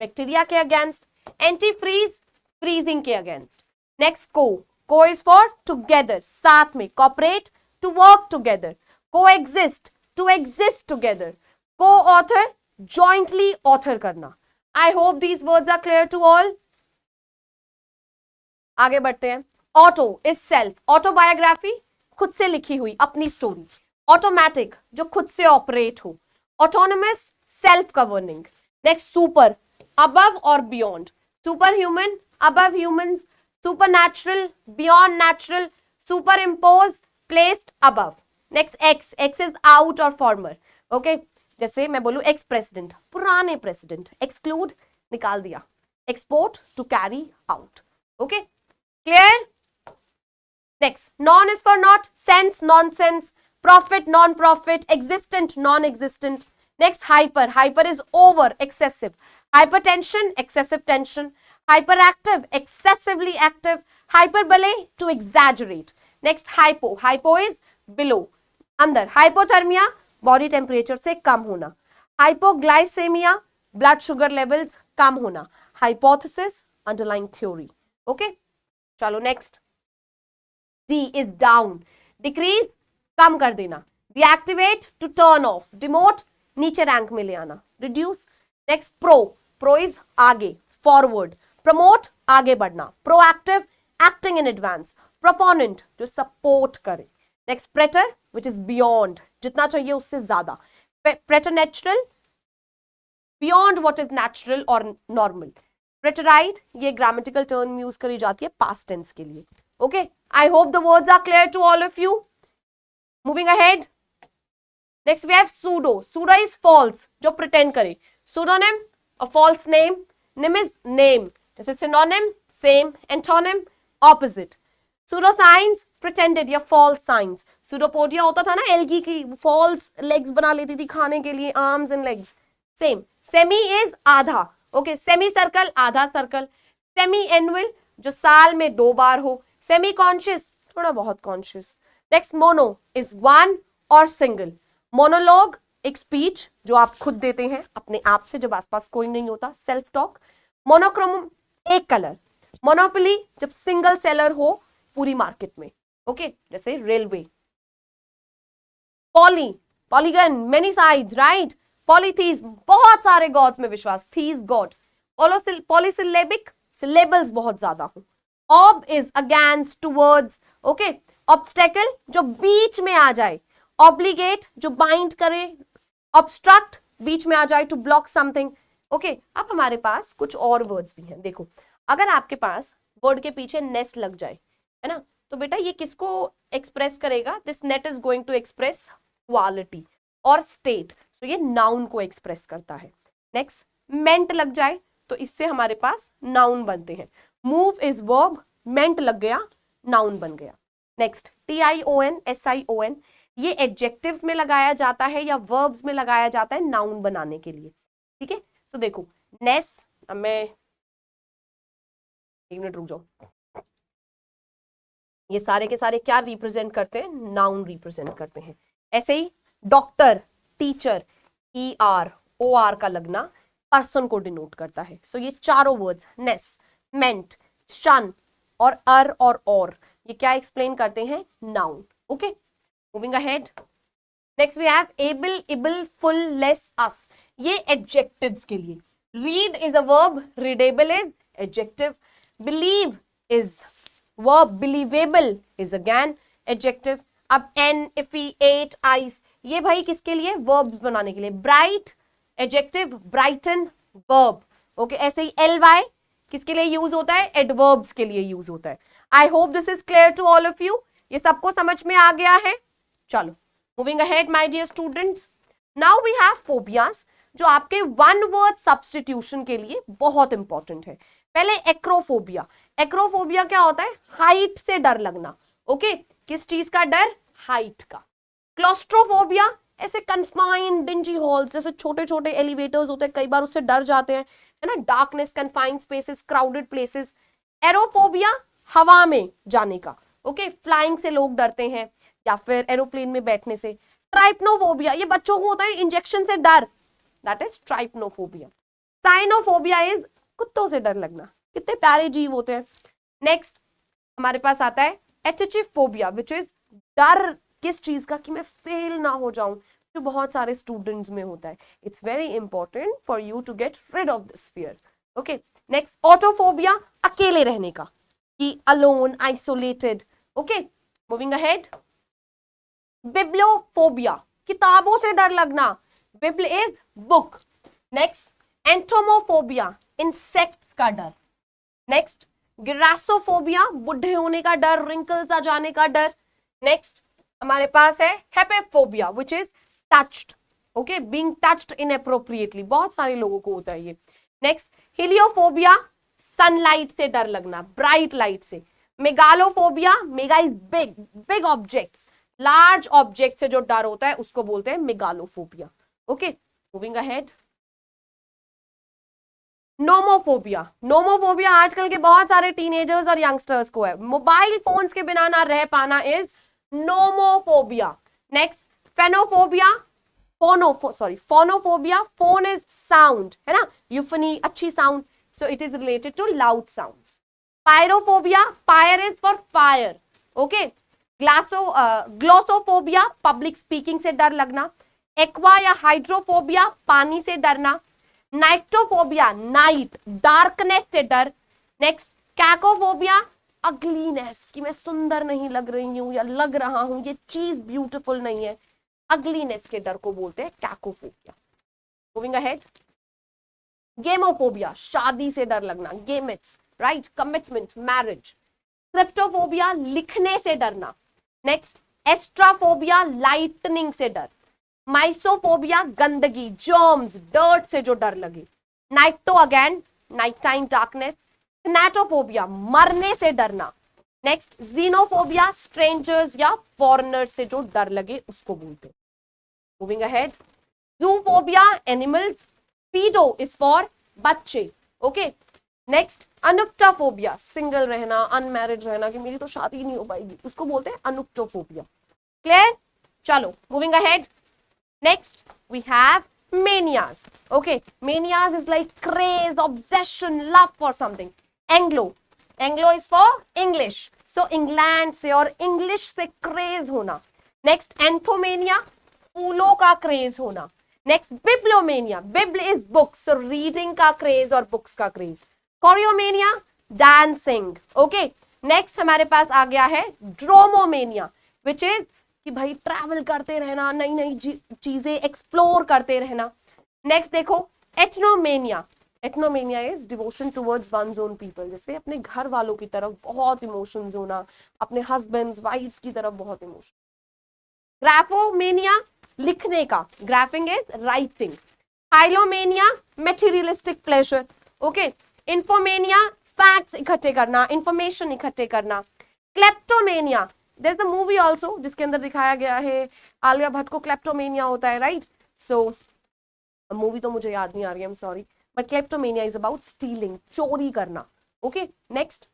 बैक्टीरिया के अगेंस्ट, एंटी फ्रीज फ्रीजिंग के against. Next co is for together साथ में, cooperate to work together, coexist to exist together, coauthor jointly author करना। I hope these words are clear to all. आगे बढ़ते हैं। Auto is self, autobiography खुद से लिखी हुई अपनी स्टोरी, ऑटोमेटिक जो खुद से ऑपरेट हो, autonomous self governing. Next super above और beyond, super human above humans, super natural beyond natural, super impose placed above. Next ex, ex is out और फॉर्मर। ओके जैसे मैं बोलूं एक्स प्रेसिडेंट पुराने प्रेसिडेंट, एक्सक्लूड निकाल दिया, export to carry out. Okay clear. Next non is for not, sense nonsense, profit non profit, existent non existent. Next hyper, hyper is over excessive, hypertension excessive tension, hyperactive excessively active, hyperbole to exaggerate. Next hypo, hypo is below अंदर, hypothermia body temperature से कम होना, hypoglycemia blood sugar levels कम होना, hypothesis underlying theory. Okay चलो next D is down, decrease कम कर देना, deactivate to turn off, demote नीचे rank में ले आना, reduce. Next pro is आगे forward, प्रमोट आगे बढ़ना, proactive acting in advance, proponent जो सपोर्ट करे। नेक्स्ट प्रेटर विच इज बियॉन्ड जितना चाहिए उससे ज्यादा, प्रेटरनेचुरल बियॉन्ड व्हाट इज नेचुरल और नॉर्मल, प्रेटराइड ये ग्रामेटिकल टर्म यूज करी जाती है पास्ट टेंस के लिए। Okay I hope the words are clear to all of you. Moving ahead next we have pseudo, pseudo is false जो प्रिटेंड करे, pseudonym a false name, name is name जैसे synonym same, antonym opposite, pseudoscience pretended या false signs, pseudopodia होता था ना algae की, false legs बना लेती थी खाने के लिए, arms and legs same. semi is आधा, okay semi circle आधा सर्कल, semi annual जो साल में 2 बार हो, semi conscious थोड़ा बहुत conscious. next mono is one और single, monologue एक स्पीच जो आप खुद देते हैं अपने आप से जब आसपास कोई नहीं होता, सेल्फ टॉक, मोनोक्रोम एक कलर, मोनोपोली जब सिंगल सेलर हो पूरी मार्केट में, ओके जैसे railway, poly polygon many sides right, polytheism बहुत सारे गॉड्स में विश्वास, थीज गॉड, पॉलीसिलेबिक सिलेबल्स बहुत ज्यादा हो, ob is against towards, okay obstacle जो बीच में आ जाए, ऑब्लिगेट जो बाइंड करे, ऑब्स्ट्रक्ट बीच में आ जाए टू ब्लॉक समथिंग। ओके अब हमारे पास कुछ और वर्ड्स भी हैं। देखो अगर आपके पास वर्ड के पीछे नेस लग जाए है ना, तो बेटा ये किसको एक्सप्रेस करेगा, this net is going to express quality और स्टेट, तो ये नाउन को एक्सप्रेस करता है। नेक्स्ट मेंट लग जाए तो इससे हमारे पास नाउन बनते हैं। मूव इज वर्ब, मेंट लग गया, नाउन बन गया। नेक्स्ट TION, SION, ये एडजेक्टिव्स में लगाया जाता है या वर्ब्स में लगाया जाता है नाउन बनाने के लिए। ठीक है, तो देखो नेस, अब मैं 1 मिनट रुक जाओ, ये सारे के सारे क्या रिप्रेजेंट करते हैं? नाउन रिप्रेजेंट करते हैं। ऐसे ही डॉक्टर, टीचर, ER OR का लगना पर्सन को डिनोट करता है। सो ये चारों वर्ड्स नेस, मेंट, शन और ये क्या एक्सप्लेन करते हैं? Noun. Okay, moving ahead. Next we have able, ible, ful, less, ous, ये एडजेक्टिव्स के लिए। Read is a verb, readable is adjective, believe is verb, believable is again adjective। अब N, iffy, ate, ice, ये भाई किसके लिए? verbs बनाने के लिए। bright adjective, brighten verb। Okay, ऐसे ही ly किसके लिए यूज होता है? adverbs के लिए यूज होता है। I hope this is clear to all of you। ये सबको समझ में आ गया है? चलो moving ahead my dear students, now we have phobias, जो आपके वन वर्ड सब्स्टिट्यूशन के लिए बहुत इंपॉर्टेंट है। पहले एक्रोफोबिया। एक्रोफोबिया क्या होता है? हाइट से डर लगना। ओके, किस चीज का डर? हाइट का। क्लॉस्ट्रोफोबिया, ऐसे कन्फाइंड डिंजी हॉल्स, जैसे छोटे छोटे एलिवेटर्स होते हैं, कई बार उससे डर जाते हैं, है ना, darkness, confined spaces, crowded places. Aerophobia, हवा में जाने का। ओके, फ्लाइंग से लोग डरते हैं या फिर एरोप्लेन में बैठने से। ट्राइपनोफोबिया, ये बच्चों को होता है इंजेक्शन से डर, दैट इज ट्राइपनोफोबिया। साइनोफोबिया इज कुत्तों से डर लगना, कितने प्यारे जीव होते हैं। नेक्स्ट हमारे पास आता है एटिचिफोबिया, विच इज डर किस चीज का? कि मैं फेल ना हो जाऊं, जो बहुत सारे स्टूडेंट्स में होता है। It's very important for you to get rid of this fear. Okay, next autophobia, अकेले रहने का, कि alone, isolated. Okay, moving ahead. Bibliophobia, किताबों से डर लगना, bibl is book. Next entomophobia, insects का डर। नेक्स्ट ग्रासोफोबिया, बुढ़े होने का डर, रिंकल्स आ जाने का डर। नेक्स्ट हमारे पास है haphephobia, which is touched, okay, being touched inappropriately, बहुत सारे लोगों को होता है ये। नेक्स्ट हिलियोफोबिया, सनलाइट से डर लगना, ब्राइट लाइट से। Megalophobia, mega is big, big objects, large object से जो डर होता है उसको बोलते हैं megalophobia. Okay, moving ahead. Nomophobia, nomophobia आजकल के बहुत सारे टीनेजर्स और यंगस्टर्स को है। मोबाइल फोन्स के बिना ना रह पाना is nomophobia. Next phenophobia, phonophobia, phone is sound, है ना, यूफनी, अच्छी sound, so it is related to loud sounds. Pyrophobia, pyre is for fire. Okay, glossophobia, public speaking से डर लगना। एक्वा या हाइड्रोफोबिया, पानी से डरना। नाइक्टोफोबिया, नाइट, डार्कनेस से डर। नेक्स्ट कैकोफोबिया, अगलीनेस, कि मैं सुंदर नहीं लग रही हूं या लग रहा हूं, ये चीज ब्यूटीफुल नहीं है, अगलीनेस के डर को बोलते हैं कैकोफोबिया। Moving ahead. गेमोफोबिया, शादी से डर लगना, गेमिट्स, राइट, कमिटमेंट, मैरिज। क्रिप्टोफोबिया, लिखने से डरना। नेक्स्ट एस्ट्राफोबिया, लाइटनिंग से डर। माइसोफोबिया, गंदगी, जर्म्स, डर्ट से जो डर लगे। नाइक्टो अगेन, नाइट टाइम, डार्कनेस। थैनाटोफोबिया, मरने से डरना। नेक्स्ट जीनोफोबिया, स्ट्रेंजर्स या फॉरेनर्स से जो डर लगे उसको बोलते हैं। Moving ahead. Zoophobia, animals. पीडो is for बच्चे। ओके, नेक्स्ट अनुक्टोफोबिया, सिंगल रहना, अनमैरिड रहना, कि मेरी तो शादी नहीं हो पाएगी, उसको बोलते हैं अनुक्टोफोबिया। क्लियर? चलो moving ahead. Next, we have manias. Okay, manias is like craze, obsession, love for something. Anglo, Anglo is for English. So England से और English से craze होना. Next, anthomania, फूलों का craze होना. Next, bibliomania, bibl is books, so reading का craze और books का craze. Choreomania, dancing. Okay. Next हमारे पास आ गया है dromomania, which is कि भाई ट्रैवल करते रहना, नई नई चीजें एक्सप्लोर करते रहना। नेक्स्ट देखो ethnomania, ethnomania is devotion towards one's own people, जैसे अपने घर वालों की तरफ बहुत इमोशंस होना, अपने हस्बैंड्स वाइफ्स की तरफ बहुत इमोशन। ग्राफोमेनिया, लिखने का, graphing is writing. Hylomania materialistic pleasure, okay. Infomania facts इकट्ठे करना, इंफॉर्मेशन इकट्ठे करना। Kleptomania, there is a movie also जिसके अंदर दिखाया गया है आलिया भट्ट को क्लेप्टोमेनिया होता है, राइट। सो मूवी तो मुझे याद नहीं आ रही, I am sorry, but kleptomania is about stealing, चोरी करना, okay. Next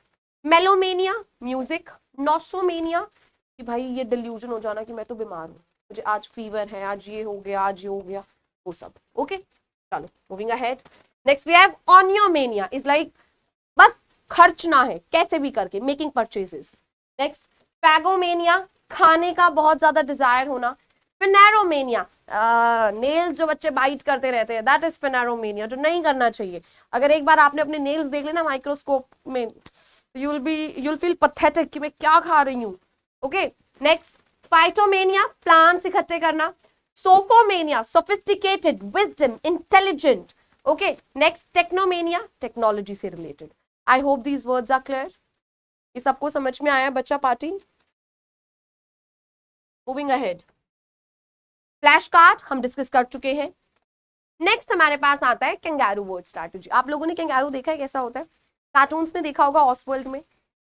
melomania music. Nosomania कि भाई ये डिल्यूजन हो जाना कि मैं तो बीमार हूँ, मुझे आज फीवर है, आज ये हो गया, आज ये हो गया, वो सब, ओके। चलो moving ahead. Next we have oniomania, is like बस खर्चना है कैसे भी करके, मेकिंग परचेजेस। नेक्स्ट फैगोमेनिया, खाने का बहुत ज्यादा डिजायर होना। फिनेरोमेनिया, नेल्स जो बच्चे बाइट करते रहते हैं, दैट इज फिनेरोमेनिया, जो नहीं करना चाहिए। अगर एक बार आपने अपने नेल्स देख लेना माइक्रोस्कोप में, you'll feel pathetic कि मैं क्या खा रही हूँ, ओके। नेक्स्ट फाइटोमेनिया, प्लांट्स इकट्ठे करना। Sophomania, sophisticated, wisdom, intelligent, okay. Next technomania, technology से related. I hope these words are clear. ये सबको समझ में आया बच्चा party? Moving ahead, flash card हम डिस्कस कर चुके हैं। नेक्स्ट हमारे पास आता है कैंगारू वर्ड स्ट्रैटेजी। आप लोगों ने कैंगारू देखा है, कैसा होता है? कार्टून्स में देखा होगा, ऑसवर्ल्ड में।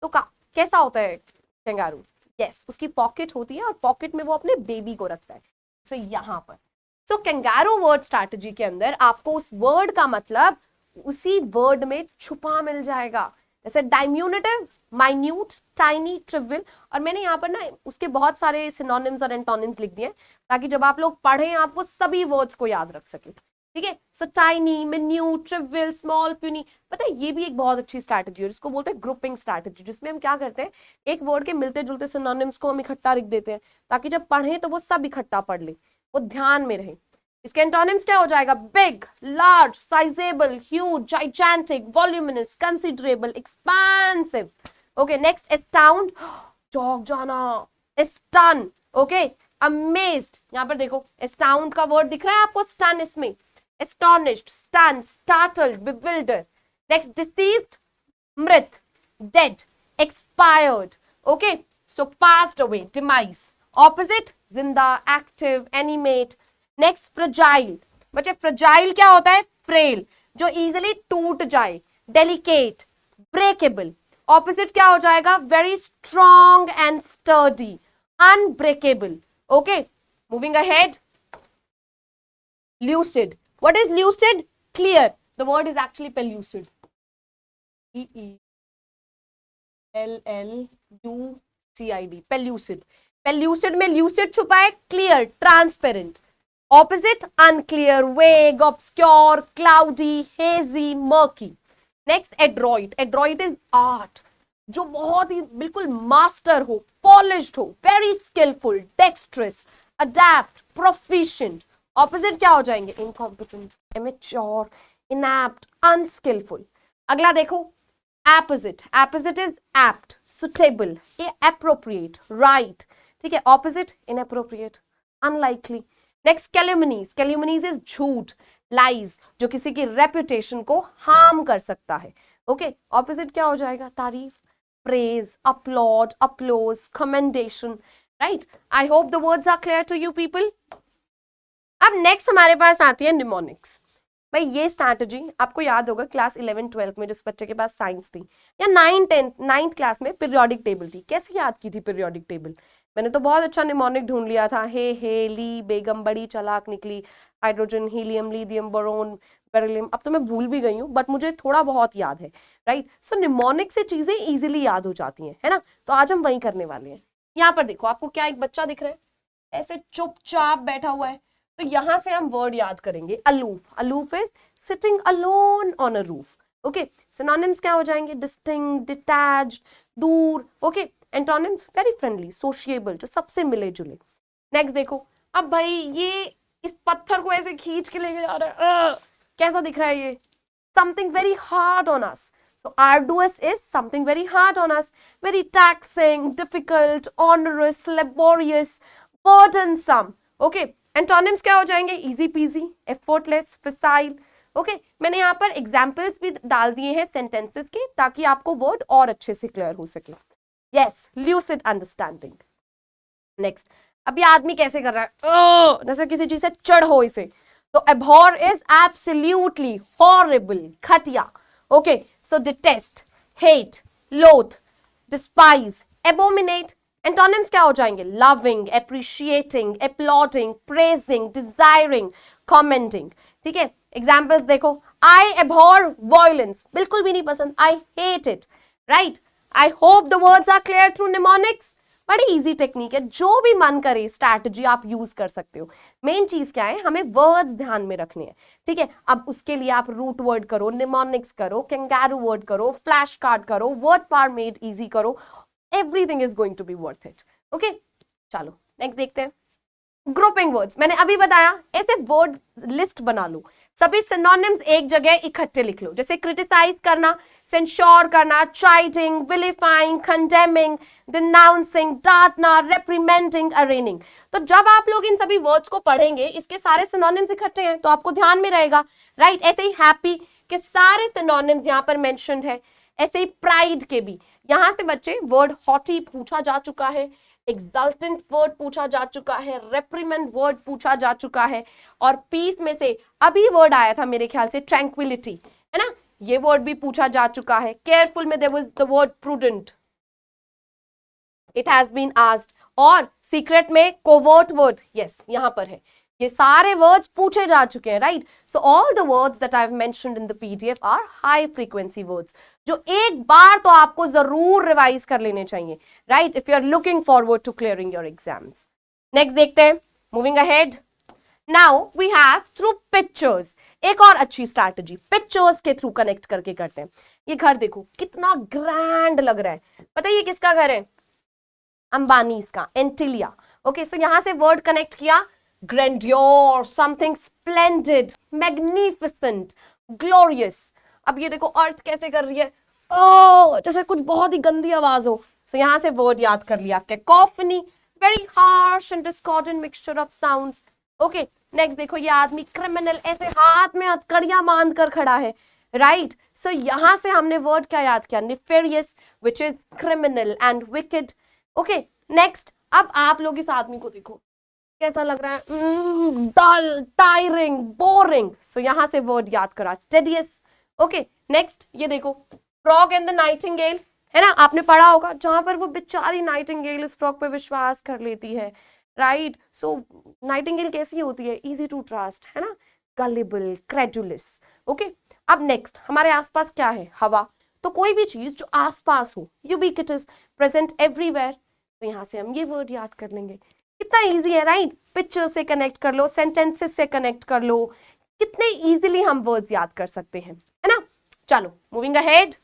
तो कैसा होता है कैंगारू? यस, उसकी पॉकेट होती है और पॉकेट में वो अपने बेबी को रखता है, जैसे यहाँ पर। सो कैंगारू वर्ड स्ट्रैटेजी के अंदर आपको उस वर्ड का मतलब उसी वर्ड में छुपा मिल जाएगा, जैसे डाइम्यूनेटिव, माइन्यूट, टाइनी, ट्रिवियल। और मैंने यहाँ पर ना उसके बहुत सारे सिनोनिम्स और एंटोनिम्स लिख दिए ताकि जब आप लोग पढ़ें आप वो सभी वर्ड्स को याद रख सके, ठीक है। So tiny, minute, trivial, small, puny. पता है ये भी एक बहुत अच्छी स्ट्रैटेजी है जिसको बोलते हैं ग्रुपिंग स्ट्रैटेजी, जिसमें हम क्या करते हैं, एक वर्ड के मिलते जुलते सिनोनिम्स को हम इकट्ठा लिख देते हैं ताकि जब पढ़ें तो वो सब इकट्ठा पढ़ ले, वो ध्यान में रहे। इसके एंटोनिम्स क्या हो जाएगा? Big, large, sizeable, huge, gigantic, voluminous, considerable, expensive, okay. Next एस्टाउंड, चौंक जाना, स्टन, ओके। अमेज्ड, यहां पर देखो एस्टाउंड का वर्ड दिख रहा है आपको, स्टन इसमें। astonished, stunned, startled, bewildered. Next, deceased, मृत, dead, expired. Okay, so passed away, demise. Opposite, जिंदा, active, animate. Next, fragile. बच्चे fragile क्या होता है? frail, जो easily टूट जाए, delicate, breakable. Opposite क्या हो जाएगा? very strong and sturdy, unbreakable. Okay, moving ahead. Lucid. What is lucid? Clear. The word is actually pellucid. E-E-L-L-U-C-I-D. Pellucid. Pellucid में lucid छुपा है, clear, transparent. Opposite, unclear, vague, obscure, cloudy, hazy, murky. Next, adroit. Adroit is art. जो बहुत ही बिल्कुल master हो, polished हो, very skillful, dexterous, adapt, proficient. Opposite क्या हो जाएंगे? Incompetent, immature, inept, unskillful. अगला देखो apposite. Apposite is apt, suitable, appropriate, right, ठीक है। Opposite inappropriate, unlikely. Next calumnies. Calumnies is झूठ, लाइज, जो किसी की रेपुटेशन को हार्म कर सकता है, ओके। ऑपोजिट क्या हो जाएगा? तारीफ, praise, applaud, applause, commendation, right. I hope the words are clear to you people. अब नेक्स्ट हमारे पास आती है निमोनिक्स। भाई ये स्ट्रैटेजी आपको याद होगा क्लास 11-12 में जिस बच्चे के पास साइंस थी, या 9th क्लास में पीरियोडिक टेबल थी। कैसे याद की थी पीरियोडिक टेबल? मैंने तो बहुत अच्छा निमोनिक ढूंढ लिया था। हे ली, बेगम बड़ी चालाक निकली, hydrogen, helium, lithium, boron, beryllium. अब तो मैं भूल भी गई हूँ बट मुझे थोड़ा बहुत याद है, राइट। सो निमोनिक से चीजें इजिली याद हो जाती हैं, है ना। तो आज हम वही करने वाले हैं। यहाँ पर देखो आपको क्या एक बच्चा दिख रहा है, ऐसे चुपचाप बैठा हुआ है। तो यहां से हम वर्ड याद करेंगे aloof. Aloof is sitting alone on a roof, okay. Synonyms क्या हो जाएंगे? डिस्टिंक्ट, डिटैच्ड, दूर, okay. Antonyms very friendly, sociable, जो सबसे मिले जुले। नेक्स्ट देखो, अब भाई ये इस पत्थर को ऐसे खींच के लेके जा रहा है, कैसा दिख रहा है ये? Something very hard on us. So arduous is something very hard on us, very taxing, difficult, onerous, laborious, burdensome, okay. Antonyms क्या हो जाएंगे? Easy PG, effortless, फैसाइल, okay. मैंने यहाँ पर एग्जाम्पल्स भी डाल दिए हैं सेंटेंसेस के ताकि आपको वर्ड और अच्छे से क्लियर हो सके। Yes, lucid understanding. नेक्स्ट, अब ये आदमी कैसे कर रहा है? जैसे किसी चीज से चढ़ हो इसे, तो abhor is absolutely horrible, घटिया. Okay, so detest, hate, loathe, despise, abominate. Antonyms क्या हो जाएंगे? Loving, appreciating, applauding, praising, desiring, commending. ठीक है, एग्जाम्पल्स देखो. I abhor violence, बिल्कुल भी नहीं पसंद. I hate it. Right? I hope the words are clear through mnemonics. बड़ी इजी टेक्निक है, जो भी मन करे स्ट्रैटेजी आप यूज कर सकते हो. मेन चीज क्या है, हमें वर्ड्स ध्यान में रखने हैं. ठीक है, अब उसके लिए आप रूट वर्ड करो, निमोनिक्स करो, कैंगारू वर्ड करो, फ्लैश कार्ड करो, वर्ड पावर मेड इजी करो. Everything is going to be worth it. Okay, चलो नेक्स्ट देखते हैं. ग्रुपिंग वर्ड्स, मैंने अभी बताया ऐसे वर्ड लिस्ट बना लो, सभी सिनोनिम्स एक जगह इकट्ठे लिख लो. जैसे क्रिटिसाइज करना, सेंश्योर करना, चाइडिंग, विलिफाइंग, कंडेमिंग, डिनाउंसिंग, डांटना, रेप्रीमेंडिंग, अरेनिंग. तो जब आप लोग इन सभी वर्ड्स को पढ़ेंगे, इसके सारे सिनोनिम्स इकट्ठे हैं तो आपको ध्यान में रहेगा. राइट? ऐसे ही हैप्पी के सारे सिनोनिम्स यहाँ पर मेंशन्ड है. ऐसे ही प्राइड के भी. यहां से बच्चे वर्ड हॉटी पूछा जा चुका है, एक्सल्टेंट वर्ड पूछा जा चुका है, रेप्रीमेंड वर्ड पूछा जा चुका है, और पीस में से अभी वर्ड आया था मेरे ख्याल से ट्रैंक्विलिटी, है ना, ये वर्ड भी पूछा जा चुका है. केयरफुल में there was the word prudent, it has been asked. और सीक्रेट में कोवर्ट वर्ड, यस यहां पर है. ये सारे वर्ड्स पूछे जा चुके हैं. Right? So all the words that I have mentioned in the PDF are high frequency words, जो एक बार तो आपको जरूर रिवाइज कर लेने चाहिए. Right? If you are looking forward to clearing your exams. Next देखते हैं, moving ahead. Now we have through pictures. एक और अच्छी स्ट्रैटेजी, पिक्चर्स के थ्रू कनेक्ट करके करते हैं. ये घर देखो कितना ग्रैंड लग रहा है. पता है ये किसका घर है? अंबानीज का, एंटिलिया. ओके, सो यहां से वर्ड कनेक्ट किया, grandeur, something splendid, magnificent, glorious. अब ये देखो अर्थ कैसे कर रही है, ओह जैसे कुछ बहुत ही गंदी आवाज हो. सो यहां से वर्ड याद कर लिया, cacophony, very harsh and discordant mixture of sounds. Okay, next देखो ये आदमी क्रिमिनल, ऐसे हाथ में हथकड़ियां बांध कर खड़ा है. राइट? सो यहां से हमने वर्ड क्या याद किया? nefarious, which is criminal and wicked. Okay, next अब आप लोग इस आदमी को देखो कैसा लग रहा है, डल, टायरिंग, बोरिंग. सो यहां से वर्ड याद करा, टेडियस. ओके, नेक्स्ट ये देखो फ्रॉग एंड द नाइटिंगेल, है ना, आपने पढ़ा होगा, जहां पर वो बेचारी नाइटिंगेल इस फ्रॉग पे विश्वास कर लेती है. राइट? सो नाइटिंगेल कैसी होती है? इजी टू ट्रस्ट, है ना, गलिबल, क्रेडुलस. ओके, अब नेक्स्ट हमारे आसपास क्या है? हवा. तो कोई भी चीज जो आसपास हो, यूबिक्विटस, प्रेजेंट एवरीवेयर. तो यहां से हम ये वर्ड याद कर लेंगे. कितना इजी है. राइट? पिक्चर से कनेक्ट कर लो, सेंटेंसेस से कनेक्ट कर लो, कितने इजीली हम वर्ड्स याद कर सकते हैं, है ना. चलो moving ahead.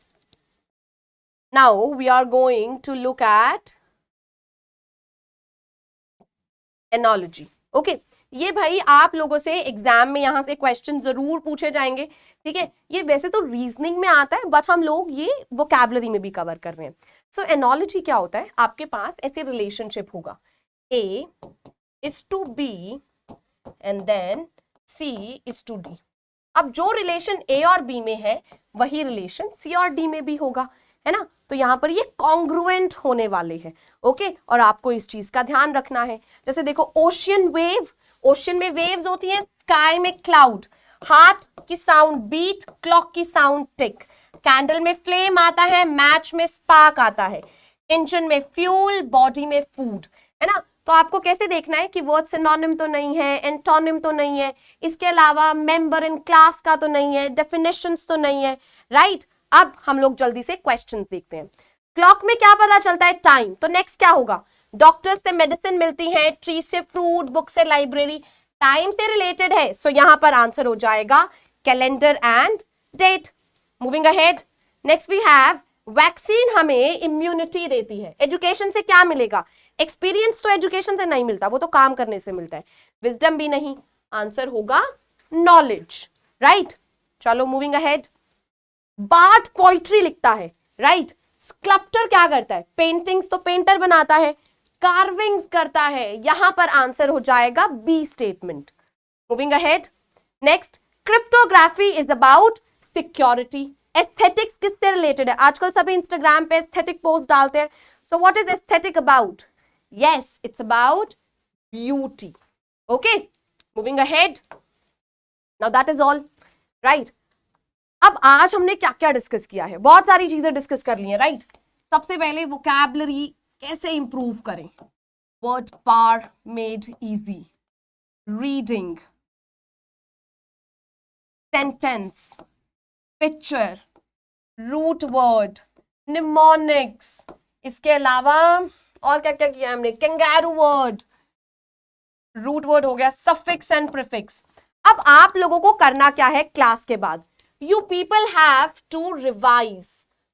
Now we are going to look at analogy. Okay, ये भाई आप लोगों से एग्जाम में यहां से क्वेश्चन जरूर पूछे जाएंगे. ठीक है, ये वैसे तो रीजनिंग में आता है, बट हम लोग ये वोकैबुलरी में भी कवर कर रहे हैं. सो एनोलॉजी क्या होता है? आपके पास ऐसे रिलेशनशिप होगा, A is to B and then C is to D. अब जो रिलेशन A और B में है वही रिलेशन C और D में भी होगा, है ना. तो यहां पर ये कॉन्ग्रुएंट होने वाले हैं. ओके, और आपको इस चीज का ध्यान रखना है. जैसे देखो ओशियन वेव, ओशियन में वेव्स होती हैं, स्काई में क्लाउड, हार्ट की साउंड बीट, क्लॉक की साउंड टिक, कैंडल में फ्लेम आता है, मैच में स्पार्क आता है, इंजन में फ्यूल, बॉडी में फूड, है ना. तो आपको कैसे देखना है कि वर्ड सिनोनिम तो नहीं है, एंटोनिम तो नहीं है, इसके अलावा मेंबर इन क्लास का तो नहीं है, डेफिनेशंस तो नहीं है. राइट? अब हम लोग जल्दी से क्वेश्चंस देखते हैं. क्लॉक में क्या पता चलता है? टाइम. तो नेक्स्ट क्या होगा? डॉक्टर से मेडिसिन मिलती है, ट्री से फ्रूट, बुक से लाइब्रेरी, टाइम से रिलेटेड है. सो यहां पर आंसर हो जाएगा calendar and date. Moving ahead. Next we have vaccine हमें इम्यूनिटी देती है. एजुकेशन से क्या मिलेगा? एक्सपीरियंस तो एजुकेशन से नहीं मिलता, वो तो काम करने से मिलता है. विजडम भी नहीं, आंसर होगा नॉलेज. राइट? चलो मूविंग अहेड. बार्ड पोइट्री लिखता है. राइट? स्कल्प्टर क्या करता है? पेंटिंग्स तो पेंटर बनाता है, कार्विंग्स करता है. यहां पर आंसर हो जाएगा B statement. Moving ahead. Next, cryptography is about security. Aesthetics किससे रिलेटेड है? आजकल सभी इंस्टाग्राम पे एस्थेटिक पोस्ट डालते हैं. So what is aesthetic about? Yes, it's about beauty. Okay, moving ahead. Now that is all, right. अब आज हमने क्या क्या डिस्कस किया है, बहुत सारी चीजें डिस्कस कर ली है, राइट। सबसे पहले वोकैबुलरी कैसे इंप्रूव करें, word power made easy, reading, sentence, picture, root word, mnemonics, इसके अलावा और क्या क्या किया हमने, कैंगारू वर्ड, रूट वर्ड हो गया, सफिक्स एंड प्रीफिक्स। अब आप लोगों को करना क्या है क्लास के बाद, you people have to revise,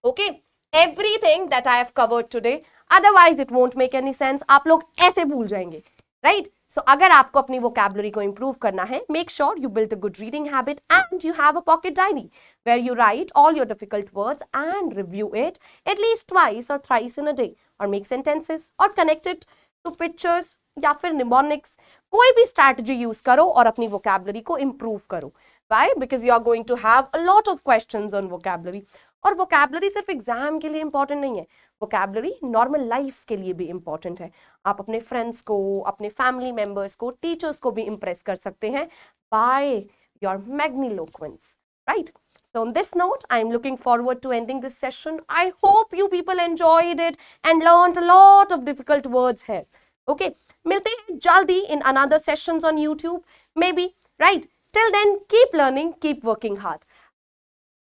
okay, everything that I have covered today, otherwise it won't make any sense, आप लोग ऐसे भूल जाएंगे, right? So अगर आपको अपनी vocabulary को improve करना है, make sure you build a good reading habit and you have a pocket diary where you write all your difficult words and review it at least twice or thrice in a day, or make sentences or connect it to pictures या फिर mnemonics, कोई भी strategy use करो और अपनी vocabulary को improve करो। Why? Because you are going to have a lot of questions on vocabulary. और vocabulary सिर्फ एग्जाम के लिए इंपॉर्टेंट नहीं है, vocabulary नॉर्मल लाइफ के लिए भी इंपॉर्टेंट है। आप अपने फ्रेंड्स को, अपने फैमिली मेंबर्स को, टीचर्स को भी इंप्रेस कर सकते हैं by your magniloquence, right? So on this note, I am looking forward to ending this session. I hope you people enjoyed it and learned a lot of difficult words here. Okay, मिलते हैं जल्दी in another sessions on YouTube, maybe, right? Till then, keep learning, keep working hard.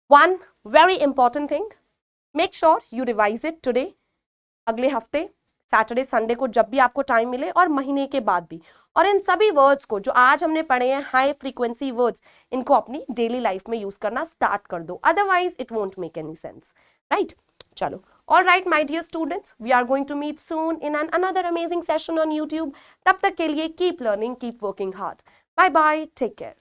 One very important thing, make sure you revise it today, अगले हफ्ते Saturday Sunday को जब भी आपको time मिले, और महीने के बाद भी। और इन सभी वर्ड्स को जो आज हमने पढ़े हैं, हाई फ्रीक्वेंसी वर्ड्स, इनको अपनी डेली लाइफ में यूज करना स्टार्ट कर दो, otherwise it won't make any sense, right? चलो, all right my dear students, we are going to meet soon in another amazing session on YouTube. तब तक के लिए keep learning, keep working hard. Bye bye, take care.